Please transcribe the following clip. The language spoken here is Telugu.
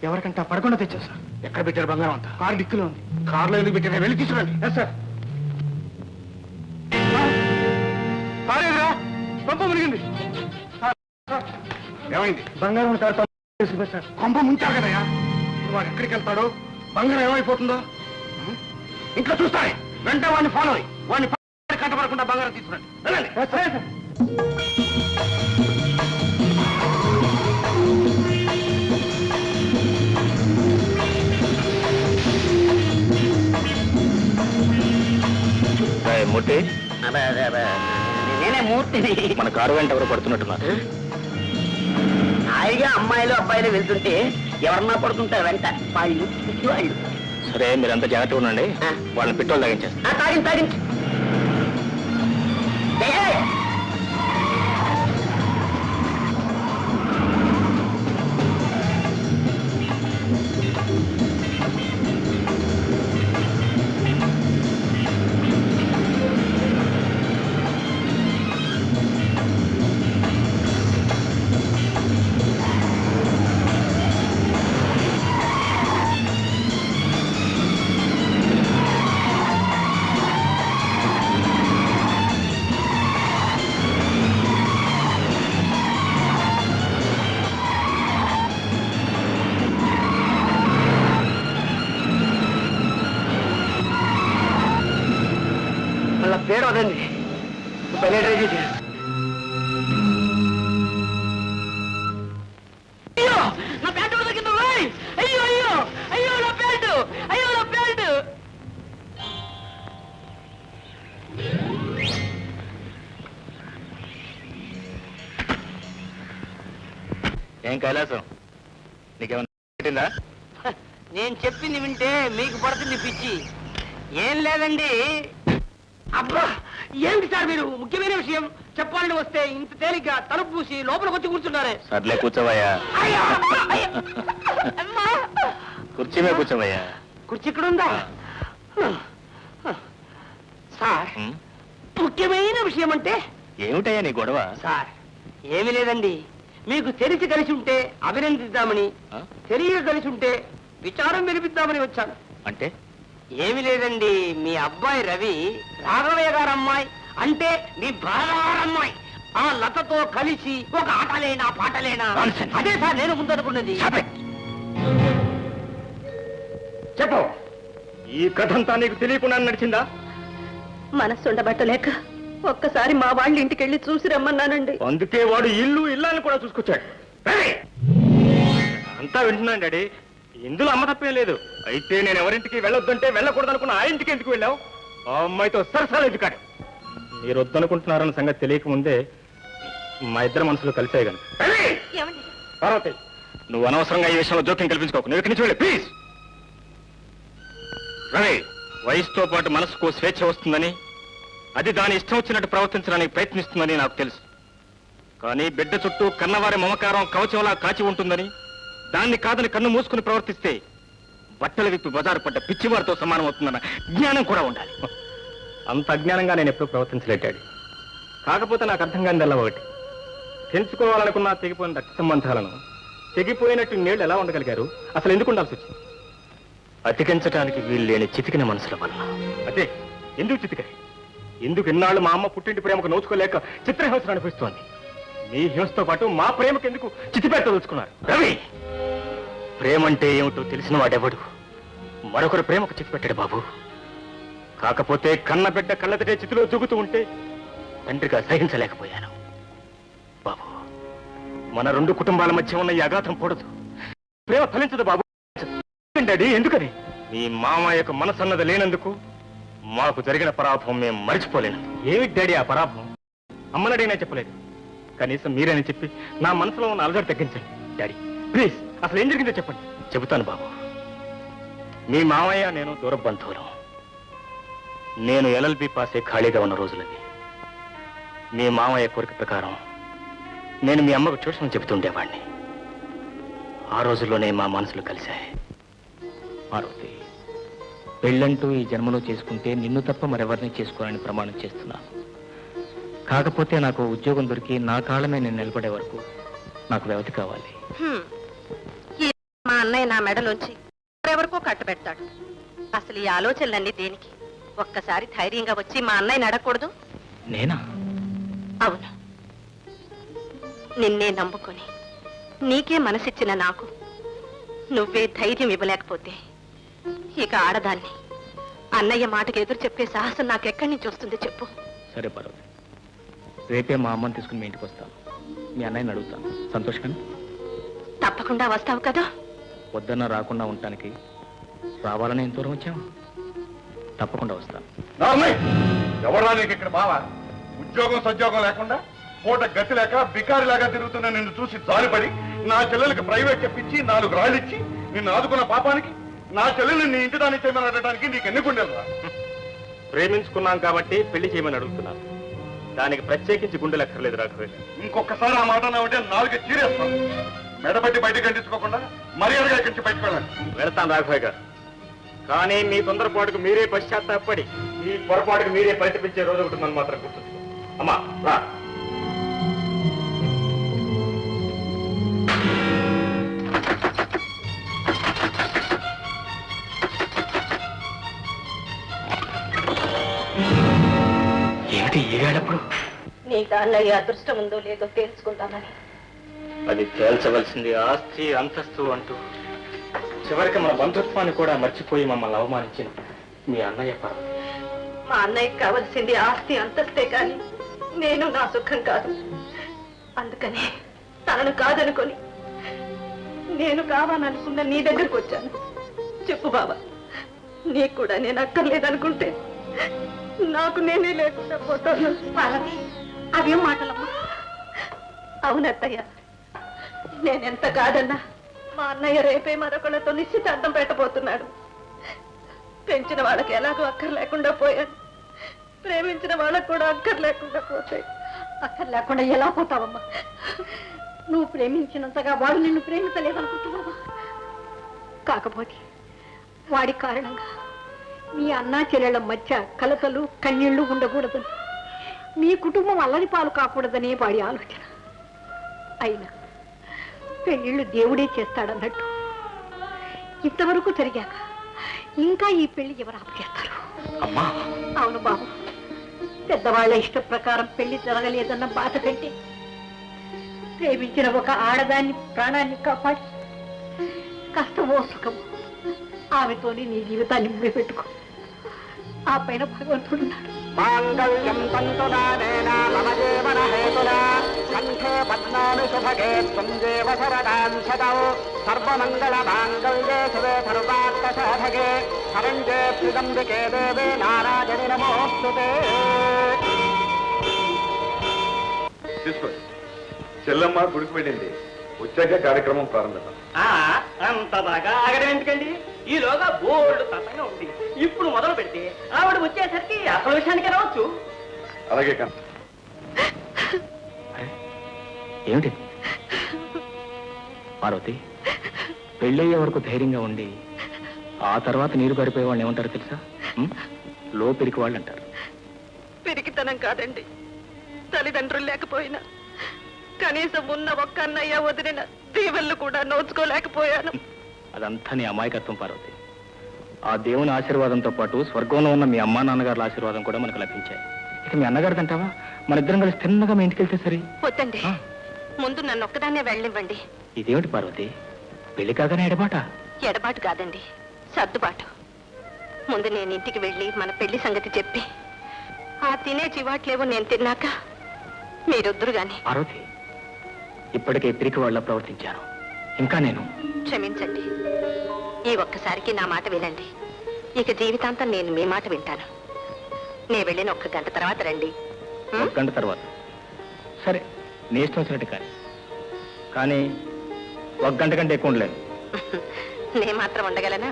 ఎవరికంటే పడకుండా తెచ్చా సార్. ఎక్కడ పెట్టారు బంగారం అంతా? కారు డిక్కులో ఉంది. కారులో ఎందుకు పెట్టారు? వెళ్ళి తీసుకురండి. సార్ కారేదిరా పంప మునిగింది. ఏమైంది? బంగారం సార్ సార్. కొంప ముంచారు కదయ్యా. వాడు ఎక్కడికి వెళ్తాడు? బంగారం ఏమైపోతుందో ఇంట్లో చూస్తారే. వెంటనే వాడిని ఫాలో అయ్యి వాడిని కంటపడకుండా బంగారం తీసుకురండి. వెళ్ళండి. మూర్తి, నేనే మూర్తిని. మన కారు వెంట ఎవరు పడుతున్నట్టున్నారు. హాయిగా అమ్మాయిలు అబ్బాయిలు వెళ్తుంటే ఎవరన్నా పడుతుంటారు వెంట. వాళ్ళు వాళ్ళు. సరే, మీరంతా జాగ్రత్తగా ఉండండి. వాళ్ళని పెట్రోల్ తాగించేస్తారు. తాగించు. పేరు అదండి. భలే ట్రై చేశారు. అయ్యో నా ప్యాంటు ఉడికింది. అయ్యో అయ్యో అయ్యో నా ప్యాంటు. అయ్యో నా ప్యాంటు. ఏం కైలాసం, నీకేమన్నా? నేను చెప్పింది వింటే మీకు పడుతుంది పిచ్చి. ఏం లేదండి. అబ్బా ఏంటి సార్ మీరు ముఖ్యమైన విషయం చెప్పాలని వస్తే ఇంత తేలిగ్గా తలుపు పూసి లోపలికి వచ్చి కూర్చున్నారే. సర్లే కూర్చోవయ్యా. కుర్చీ మీద కూర్చోవయ్యా. కుర్చీ ఇక్కడ ఉందా సార్? ముఖ్యమైన విషయం అంటే ఏమిటయ్యా నీ గొడవ? సార్ ఏమీ లేదండి. మీకు తెలిసి కలిసి ఉంటే అభినందిద్దామని, తెలియక కలిసి ఉంటే విచారం వినిపిద్దామని వచ్చాను. అంటే? ఏమి లేదండి, మీ అబ్బాయి రవి రాఘవయ్య గారు అమ్మాయి అంటే మీ బాలగారమ్మాయి ఆ లతతో కలిసి ఒక ఆటలేనా పాటలేనా? అదే సార్ నేను ముందనుకున్నది. చెప్పు, ఈ కథంతా నీకు తెలియకుండా నడిచిందా? మనస్సుండబట్టలేక ఒక్కసారి మా వాళ్ళ ఇంటికి వెళ్ళి చూసి రమ్మన్నానండి. అందుకే వాడు ఇల్లు ఇల్లాన్ని కూడా చూసుకొచ్చాడు. అంతా వింటున్నాను డాడీ, ఇందులో అమ్మ తప్పేం లేదు. అయితే నేను ఎవరింటికి వెళ్ళొద్దంటే వెళ్ళకూడదు అనుకున్న ఆ ఇంటికి ఎందుకు వెళ్ళావు? ఆ అమ్మాయితో సరసాలు ఎందుకాడు? మీరు వద్దనుకుంటున్నారన్న సంగతి తెలియకముందే మా ఇద్దరు మనసులు కలిసాయి కనుక. పార్వతి, నువ్వు అనవసరంగా ఈ విషయంలో జోక్యం కల్పించుకోకు. నువ్వు ఇక్కడి నుంచి వెళ్ళి ప్లీజ్. రవి, వయసుతో పాటు మనసుకు స్వేచ్ఛ వస్తుందని, అది దాని ఇష్టం వచ్చినట్టు ప్రవర్తించడానికి ప్రయత్నిస్తుందని నాకు తెలుసు. కానీ బిడ్డ చుట్టూ కన్నవారి మమకారం కవచంలా కాచి ఉంటుందని, దాన్ని కాదని కన్ను మూసుకుని ప్రవర్తిస్తే బట్టలు విప్పి బజారు పడ్డ పిచ్చివారితో సమానం అవుతుందన్న జ్ఞానం కూడా ఉండాలి. అంత అజ్ఞానంగా నేను ఎప్పుడూ ప్రవర్తించలేటాడు. కాకపోతే నాకు అర్థం కానిదల్లా ఒకటి, తెంచుకోవాలనుకున్న తెగిపోయిన రక్త సంబంధాలను తెగిపోయినట్టు నీళ్లు ఎలా ఉండగలిగారు? అసలు ఎందుకు ఉండాల్సి వచ్చింది? అతికించడానికి వీలు లేని చితికిన మనసుల వల్ల. అదే ఎందుకు చితికాయి? ఎందుకు ఇన్నాళ్ళు మా అమ్మ పుట్టింటి ప్రేమకు నోచుకోలేక చిత్రహింసను అనిపిస్తోంది? మీ హింసతో పాటు మా ప్రేమకు ఎందుకు చితిపేట తెలుసుకున్నారు? రవి, ప్రేమంటే ఏమిటో తెలిసిన వాడెవడు మరొకరు ప్రేమకు చితిపెట్టాడు బాబు. కాకపోతే కన్న బిడ్డ కళ్ళదిటే చితిలో దూకుతూ ఉంటే తండ్రిగా సహించలేకపోయాను బాబు. మన రెండు కుటుంబాల మధ్య ఉన్న ఈ అగాధం కూడదు. ప్రేమ ఫలించదు బాబు. డాడీ, ఎందుకని? మీ మామయ్యకు మనసన్నది లేనందుకు మాకు జరిగిన పరాభవం మేము మరిచిపోలేను. ఏమిటి డాడీ ఆ పరాభవం? అమ్మనడిగినా చెప్పలేదు, కనీసం మీరని చెప్పి నా మనసులో ఉన్న అలజడి తగ్గించండి. డాడీ ప్లీజ్, అసలు ఏం జరిగిందో చెప్పండి. చెబుతాను బాబు. మీ మామయ్య నేను దూర బంధువులు. నేను LLB పాసే ఖాళీగా ఉన్న రోజులవి. మీ మామయ్య కోరిక ప్రకారం నేను మీ అమ్మకు ట్యూషన్ చెబుతుండేవాడిని. ఆ రోజుల్లోనే మా మనసులు కలిశాయి. పార్వతి, పెళ్ళంటూ ఈ జన్మలో చేసుకుంటే నిన్ను తప్ప మరెవరిని చేసుకోవాలని ప్రమాణం చేస్తున్నాను. కాకపోతే నాకు ఉద్యోగం దొరికి నా కాళ్ళమే నేను నిలబడే వరకు నాకు వ్యవధి కావాలి. మా అన్నయ్య నా మెడలోంచి ఎవరికో కట్టబెడతాడు. అసలు ఈ ఆలోచనలన్నీ దేనికి? ఒక్కసారి ధైర్యంగా వచ్చి మా అన్నయ్యని అడగకూడదు? నేనా? అవును, నిన్నే నమ్ముకొని నీకే మనసిచ్చిన నాకు నువ్వే ధైర్యం ఇవ్వలేకపోతే ఇక ఆడదాన్ని అన్నయ్య మాటకి ఎదురు చెప్పే సాహసం నాకెక్కడి నుంచి వస్తుంది చెప్పు. సరే పర్వాలేదు, రేపే మా అమ్మని తీసుకుని మీ ఇంటికి వస్తాను. మీ అన్నయ్యని అడుగుతాను. సంతోషంగా? తప్పకుండా వస్తావు కదా? వద్దన్న రాకుండా ఉండటానికి రావాలని ఎంత దూరం వచ్చాము. తప్పకుండా వస్తాను. ఎవరా నీకు ఇక్కడ బావా? ఉద్యోగం సద్యోగం లేకుండా పూట గతి లేక బికారిలాగా తిరుగుతున్న నిన్ను చూసి జారిపడి నా చెల్లెలకి ప్రైవేట్ చెప్పించి 4 రాళ్ళిచ్చి నిన్ను ఆదుకున్న పాపానికి నా చెల్లెల్ని నీ ఇంటి దాన్ని చేయమని అడగడానికి నీకు ఎన్ని గుండెలరా? ప్రేమించుకున్నాం కాబట్టి పెళ్లి చేయమని అడుగుతున్నాను. దానికి ప్రత్యేకించి గుండెలు ఎక్కర్లేదు రాఘవయ్య. ఇంకొకసారి ఆ మాట ఉంటే 4 చీరేస్తాను. మెడబట్టి బయటకు గంటించుకోకుండా మర్యాదగా ఇక్కడి నుంచి బయటకు వెళ్ళండి. వెళతాను రాఘవయ్య గారు, కానీ మీ తొందరపాటుకు మీరే పశ్చాత్తాపడి మీ పొరపాటుకు మీరే ప్రతిపించే రోజు ఒకటి మనం మాత్రం గుర్తుంచుకో. అమ్మా రా. ఏమిటి ఈ వేళప్పుడు? నీకు అన్నయ్య అదృష్టం ఉందో లేదో తెలుసుకుంటానని. అది తేల్చవలసింది ఆస్తి అంతస్తు అంటూ చివరికి మన బంధుత్వాన్ని కూడా మర్చిపోయి మమ్మల్ని అవమానించిన మీ అన్నయ్య పార్వతి. మా అన్నయ్యకి కావలసింది ఆస్తి అంతస్తే కాని నేను నా సుఖం కాదు. అందుకని తనను కాదనుకొని నేను కావాలనుకున్న నీ దగ్గరకు వచ్చాను. చెప్పు బాబా, నీకు కూడా నేను అక్కర్లేదనుకుంటే నాకు నేనే లేకుండా పోతాను. పార్వతి, అవేం మాటలమ్మా? అవునత్తయ్య, నేనెంత కాదన్నా మా అన్నయ్య రేపే మరొకళ్ళతో నిశ్చితార్థం పెట్టబోతున్నాడు. పెంచిన వాళ్ళకి ఎలాగో అక్కర్లేకుండా పోయాను, ప్రేమించిన వాళ్ళకు కూడా అక్కర్లేకుండా పోతాయి. అక్కర్లేకుండా ఎలా పోతావమ్మా? నువ్వు ప్రేమించినంతగా వాడు నిన్ను ప్రేమించలేదనుకుంటున్నావా? కాకపోతే వాడి కారణంగా మీ అన్నా చెల్లెళ్ళ మధ్య కలతలు కన్నీళ్లు ఉండకూడదని, మీ కుటుంబం అల్లరి పాలు కాకూడదనే వాడి ఆలోచన. అయినా పెళ్ళిళ్ళు దేవుడే చేస్తాడన్నట్టు ఇంతవరకు జరిగాక ఇంకా ఈ పెళ్లి ఎవరు ఆపు చేస్తారు? అవును బాబు, పెద్దవాళ్ల ఇష్ట ప్రకారం పెళ్లి జరగలేదన్న బాధ కంటే ప్రేమించిన ఒక ఆడదాన్ని ప్రాణాన్ని కాపాడి కష్టమో సుఖమో ఆమెతోని నీ జీవితాన్ని ముడిపెట్టుకో. ఆ పైన భగవంతుడున్నాడు. మాంగళ్యం తంతునానేన మమ జీవన హేతునా కంఠే పద్మామి శుభగే త్వం దేవ శరదాం శతౌ సర్వమంగళ మాంగళ్యే శివే సర్వార్థ సాధకే శరణ్యే త్రిదంబికే దేవే నారాయణి నమోస్తుతే. చెల్లమ్మ గుడికి వెళ్ళింది, వచ్చాక కార్యక్రమం ప్రారంభిద్దాం. అంత బాగా ఆగడం ఎందుకండి? ఈలోగా బోర్డు తతంగా ఉంది. ఇప్పుడు మొదలు పెడితే ఆవిడ వచ్చేసరికి అసలు విషయానికి రావచ్చు. అలాగే కాదు. ఏమిటి పార్వతి, పెళ్ళయ్యే వరకు ధైర్యంగా ఉండి ఆ తర్వాత నీరు గడిపోయే వాళ్ళు ఏమంటారు తెలుసా? లో పెరికి వాళ్ళు అంటారు. పెరిగితనం కాదండి, తల్లిదండ్రులు లేకపోయినా కనీసం ఉన్న ఒక్క అన్నయ్య వదిలిన దీవెళ్ళు కూడా నోచుకోలేకపోయాను. అదంతా నీ అమాయకత్వం పార్వతి. ఆ దేవుని ఆశీర్వాదంతో పాటు స్వర్గంలో ఉన్న మీ అమ్మా నాన్నగారుల ఆశీర్వాదం కూడా మనకు లభించాయి. ఇక మీ అన్నగారు అంటావా? మన ఇద్దరం కలిసి తిన్నగా మీ ఇంటికి వెళ్తే సరే. వద్దండి, ముందు నన్ను ఒక్కదాన్నే వెళ్ళనివ్వండి. ఇదేమిటి పార్వతి, పెళ్లి కాగానే ఎడబాట? ఎడబాటు కాదండి, సర్దుబాటు. ముందు నేను ఇంటికి వెళ్ళి మన పెళ్లి సంగతి చెప్పి ఆ తినే చివాట్లేవో నేను తిన్నాక మీరొద్దురు గాని. పార్వతి, ఇప్పటికే పిరికి వాళ్ళ ప్రవర్తించాను, ఇంకా నేను. క్షమించండి, ఈ ఒక్కసారికి నా మాట వినండి. ఇక జీవితాంతం నేను మీ మాట వింటాను. నేను వెళ్ళిన 1 గంట తర్వాత రండి. 1 గంట తర్వాత సరే, నీ ఇష్టం వచ్చినట్టు. కానీ 1 గంట కంటే ఎక్కువ ఉండలేదు. నేను మాత్రం ఉండగలనా?